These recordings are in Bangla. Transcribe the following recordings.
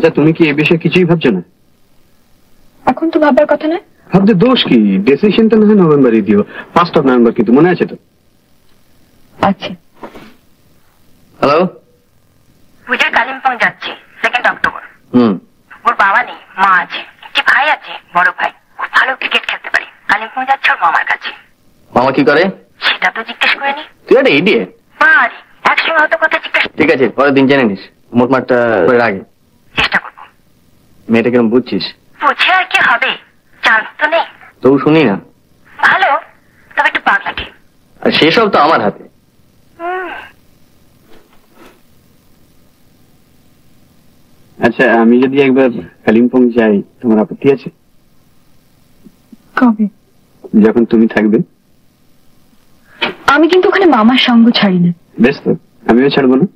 আচ্ছা তুমি কি এই বিষয়ে কিছুই ভাবছো না? এখন তো ভাববার কথা না। ভাবতে দোষ কি? ডিসিশনটা না হয় নভেম্বরই দিও, 5 নভেম্বর, কিন্তু মনে আছে তো? আচ্ছা। হ্যালো, পূজা কালিম্পং যাচ্ছে 2 অক্টোবর। ওর বাবা নেই, মা আছে, একটি ভাই আছে, বড় ভাই, খুব ভালো ক্রিকেট খেলতে পারে। কালিম্পং যাচ্ছে ওর মামার কাছে। মামা কি করে সেটা তো জিজ্ঞেস করিনি। তুই একটা ইডিয়েট। বাড়ি একসঙ্গে হয়তো কথা জিজ্ঞেস। ঠিক আছে, পরের দিন জেনে নিস। মোটমাটটা আগে চেষ্টা করবো। মেয়েটা কেমন বুঝছিস? বুঝে আর কি হবে, চান্স তো নেই। তবু শুনি না। ভালো, তবে একটু পাগলাটে। আর সেসব তো আমার হাতে। আচ্ছা, আমি যদি একবার কালিম্পং যাই, তোমার আপত্তি আছে? কবে? যখন তুমি থাকবে। আমি কিন্তু ওখানে মামার সঙ্গ ছাড়ি না। বেশ, তো আমিও ছাড়বো না।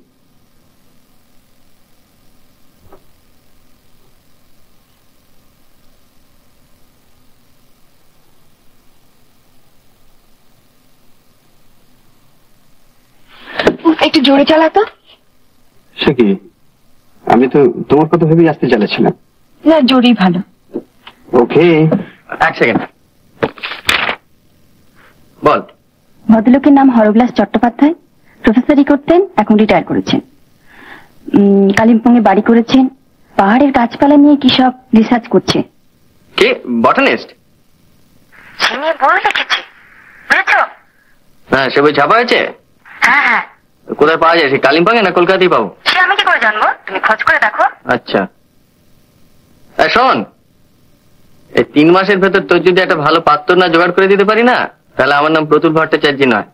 একটু জোরে চালাতো। সে কি? আমি তো তোমার কথা ভেবেই আসতে চালাচ্ছিলাম। না, জোরেই ভালো। ওকে, এক সেকেন্ড। বল। ভদ্রলোকের নাম হরবিলাস চট্টোপাধ্যায়, প্রফেসরি করতেন, এখন রিটায়ার করেছেন। কালিম্পং এ বাড়ি করেছেন, পাহাড়ের গাছপালা নিয়ে কি সব রিসার্চ করছে। কে? বটানিস্ট? সে নিয়ে বই লিখেছে, বুঝেছ? হ্যাঁ, সে বই ছাপা হয়েছে। হ্যাঁ হ্যাঁ। কোথায় পাওয়া যায়? সে কালিম্পং এ না কলকাতায় পাবো? সে আমি কি করে জানবো, তুমি খোঁজ করে দেখো। আচ্ছা, শোন, এই 3 মাসের ভেতর তোর যদি একটা ভালো পাত্র না জোগাড় করে দিতে পারি না, তাহলে আমার নাম প্রতুল ভট্টাচার্য নয়।